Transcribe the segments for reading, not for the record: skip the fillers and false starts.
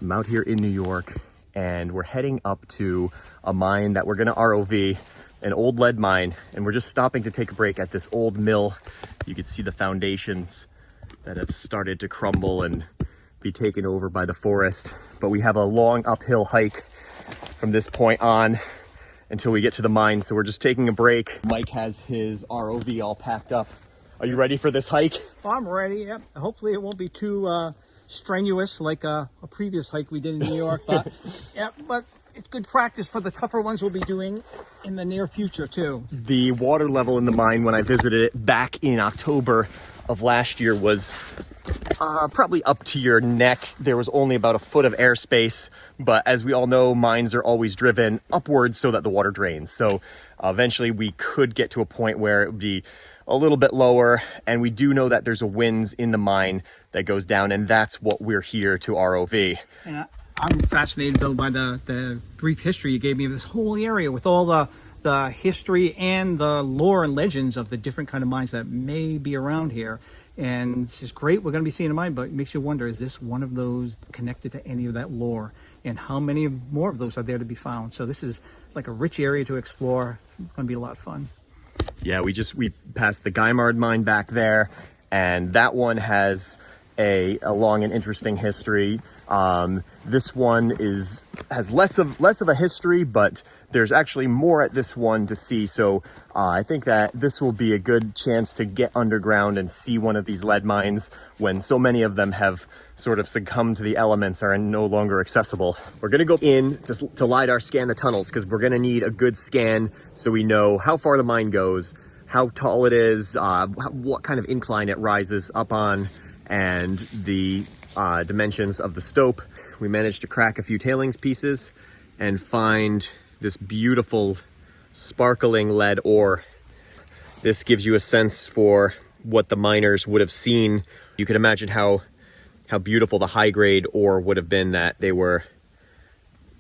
I'm out here in New York and we're heading up to a mine that we're gonna ROV, an old lead mine, and we're just stopping to take a break at this old mill. You can see the foundations that have started to crumble and be taken over by the forest. But we have a long uphill hike from this point on until we get to the mine. So we're just taking a break. Mike has his ROV all packed up. Are you ready for this hike? I'm ready, yep. Hopefully it won't be too strenuous like a previous hike we did in New York. But, yeah, but it's good practice for the tougher ones we'll be doing in the near future too. The water level in the mine when I visited it back in October of last year was probably up to your neck. There was only about a foot of airspace, but as we all know, mines are always driven upwards so that the water drains. So eventually we could get to a point where it would be a little bit lower, and we do know that there's a winds in the mine that goes down, and that's what we're here to ROV. And I'm fascinated though by the brief history you gave me of this whole area with all the history and the lore and legends of the different kind of mines that may be around here. And it's just great. We're going to be seeing a mine, but it makes you wonder, is this one of those connected to any of that lore? And how many more of those are there to be found? So this is like a rich area to explore. It's going to be a lot of fun. Yeah, we passed the Geimard mine back there, and that one has a long and interesting history. This one has less of a history, but there's actually more at this one to see. So I think that this will be a good chance to get underground and see one of these lead mines when so many of them have sort of succumbed to the elements, are no longer accessible. We're gonna go in to LiDAR scan the tunnels because we're gonna need a good scan so we know how far the mine goes, how tall it is, what kind of incline it rises up on, and the dimensions of the stope. We managed to crack a few tailings pieces and find this beautiful sparkling lead ore. This gives you a sense for what the miners would have seen. You can imagine how beautiful the high grade ore would have been that they were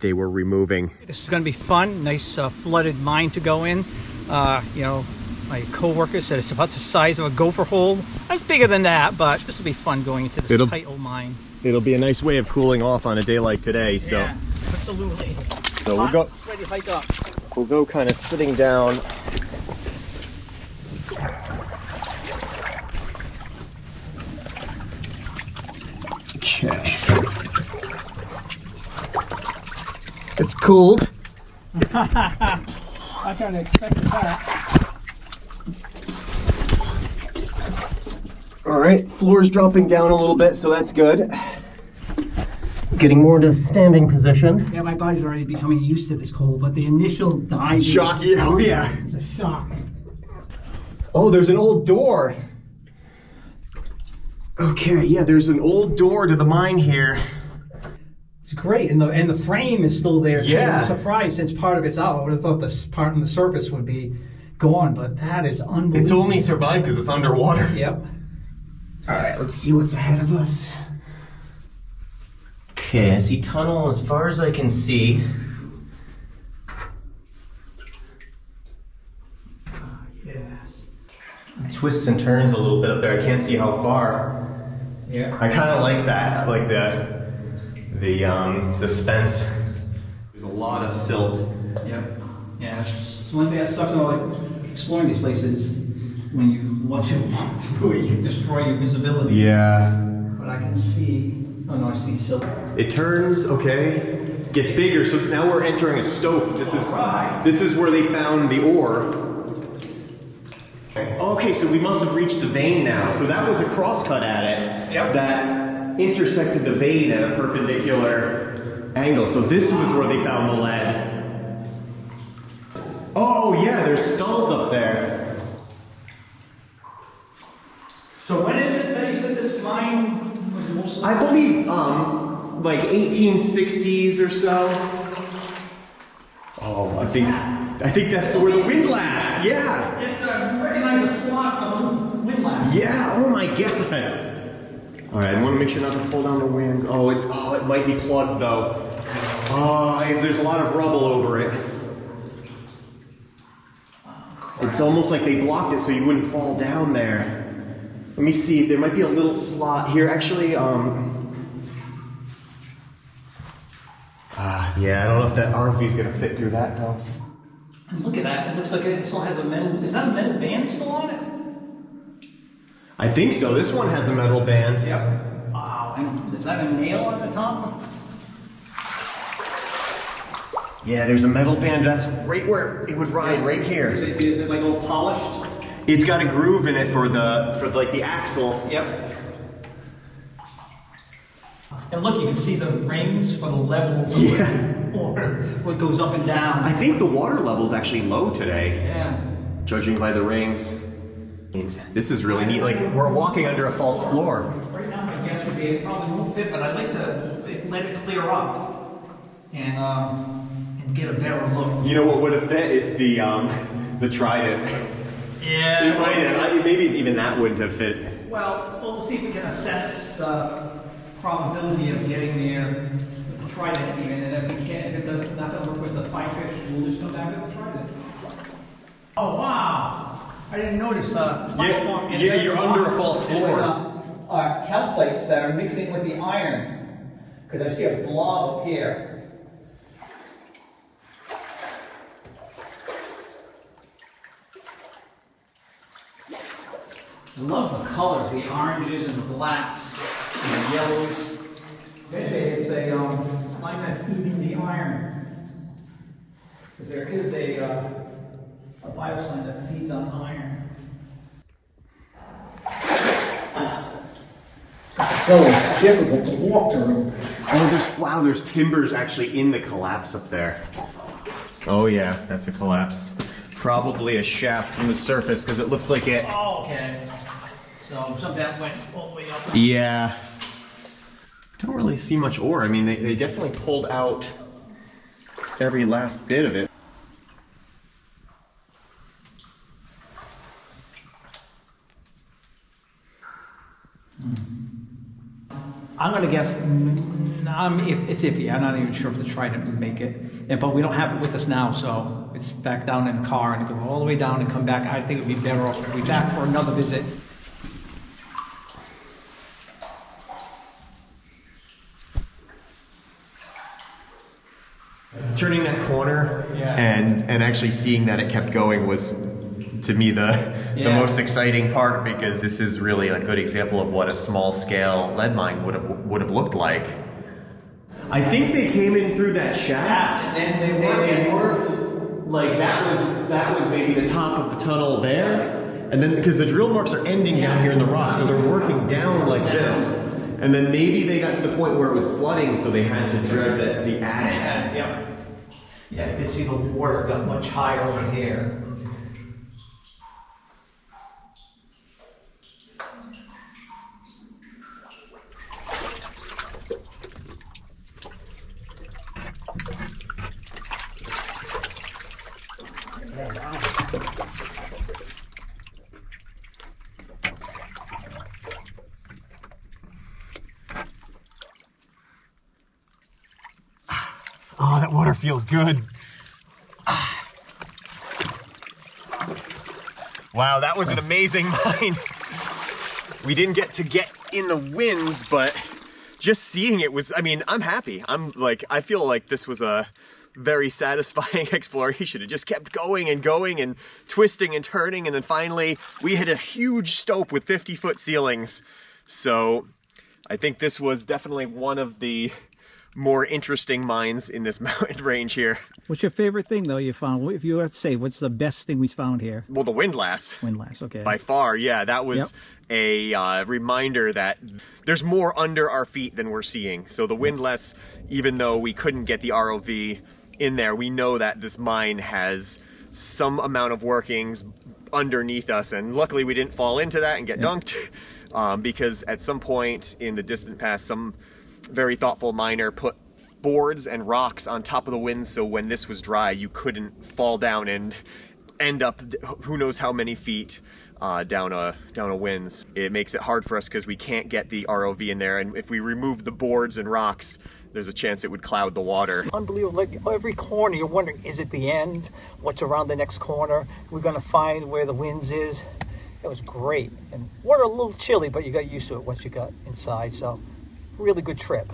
removing. This is going to be fun. Nice flooded mine to go in. You know, my co-worker said it's about the size of a gopher hole. It's bigger than that, but this will be fun going into this tight old mine. It'll be a nice way of cooling off on a day like today. So yeah, absolutely. So we'll go. Ready to hike up. We'll go kind of sitting down. Okay. It's cooled. I kind of expected that. All right, floor's dropping down a little bit, so that's good. Getting more to standing position. Yeah, my body's already becoming used to this cold, but the initial dive. Shock, yeah, oh yeah. It's a shock. Oh, there's an old door. Okay, yeah, there's an old door to the mine here. It's great, and the frame is still there. Yeah. I'm surprised since part of it's out. I would have thought this part on the surface would be gone, but that is unbelievable. It's only survived because it's underwater. Yep. All right, let's see what's ahead of us. Okay, I see tunnel as far as I can see. Yes. Twists and turns a little bit up there. I can't see how far. Yeah. I kind of like that. I like the suspense. There's a lot of silt. Yep. Yeah. That's one thing that sucks about like exploring these places. When you once you walk through it, you destroy your visibility. Yeah. But I can see. Oh no, I see silver. It turns, okay, gets bigger. So now we're entering a stope. This is where they found the ore. Okay, so we must have reached the vein now. So that was a crosscut at it. Yep. That intersected the vein at a perpendicular angle. So this was where they found the lead. Oh yeah, there's skulls up there. So when is it that you said this mine was mostly? I believe, like 1860s or so. Oh, I think that's where the windlass. Yeah. It's you recognize a slot from the windlass. Yeah. Oh my god. All right, I want to make sure not to fall down the winds. Oh, it might be plugged though. Oh, there's a lot of rubble over it. It's almost like they blocked it so you wouldn't fall down there. Let me see, there might be a little slot here. Actually, Yeah, I don't know if that RV is gonna fit through that though. And look at that. It looks like it still has a metal. Is that a metal band still on it? I think so. This one has a metal band. Yep. Wow. And is that a nail on the top? Yeah, there's a metal band. That's right where it would ride, right here. Is it like all polished? It's got a groove in it for like the axle. Yep. And look, you can see the rings for the levels. Or what goes up and down. I think the water level is actually low today. Yeah. Judging by the rings. I mean, this is really neat. Like, we're walking under a false floor. Right now, I guess would be it probably won't fit, but I'd like to let it clear up and get a better look. You know what would have fit is the Trident. Yeah. It might have. Maybe even that wouldn't have fit. Well, we'll see if we can assess the probability of getting there with the Trident even, and if we can't, if it doesn't, not going to work with the Firefish, we'll just come back with the Trident. Oh wow! I didn't notice. Yeah, you're under a false floor. Calcites that are mixing with the iron, because I see a blob up here. I love the colors, the oranges and the blacks and the yellows. Eventually it's a slime that's eating the iron. Because there is a bioslime that feeds on iron. It's so difficult to walk through. Oh, there's timbers actually in the collapse up there. Oh yeah, that's a collapse. Probably a shaft from the surface because it looks like it. Oh, okay. So some of that went all the way up. Yeah. Don't really see much ore. I mean, they definitely pulled out every last bit of it. I'm going to guess, if it's iffy. I'm not even sure if the Trident would make it. Yeah, but we don't have it with us now, so it's back down in the car and go all the way down and come back. I think it would be better off if we back for another visit. Turning that corner and actually seeing that it kept going was, to me, the most exciting part, because this is really a good example of what a small scale lead mine would have looked like. I think they came in through that shaft, and they worked like that was maybe the top of the tunnel there, and then because the drill marks are ending down here in the rock, so they're working down like this, and then maybe they got to the point where it was flooding, so they had to drive the attic. Yeah, you can see the water got much higher over here. Oh, that water feels good. Wow, that was an amazing mine. We didn't get in the winds, but just seeing it was, I mean, I'm happy. I feel like this was a very satisfying exploration. It just kept going and twisting and turning, and then finally we hit a huge stope with 50-foot ceilings. So I think this was definitely one of the more interesting mines in this mountain range here. What's your favorite thing, though, you found? If you have to say, what's the best thing we found here? Well, the windlass. Windlass, okay. By far, yeah. That was a reminder that there's more under our feet than we're seeing. So the windlass, even though we couldn't get the ROV in there, we know that this mine has some amount of workings underneath us. And luckily we didn't fall into that and get dunked, because at some point in the distant past, some very thoughtful miner put boards and rocks on top of the winds, so when this was dry you couldn't fall down and end up who knows how many feet down a winds. It makes it hard for us because we can't get the ROV in there, and if we remove the boards and rocks, there's a chance it would cloud the water. Unbelievable. Like every corner you're wondering, is it the end? What's around the next corner? We're going to find where the winds is. It was great, and water a little chilly, but you got used to it once you got inside, so really good trip.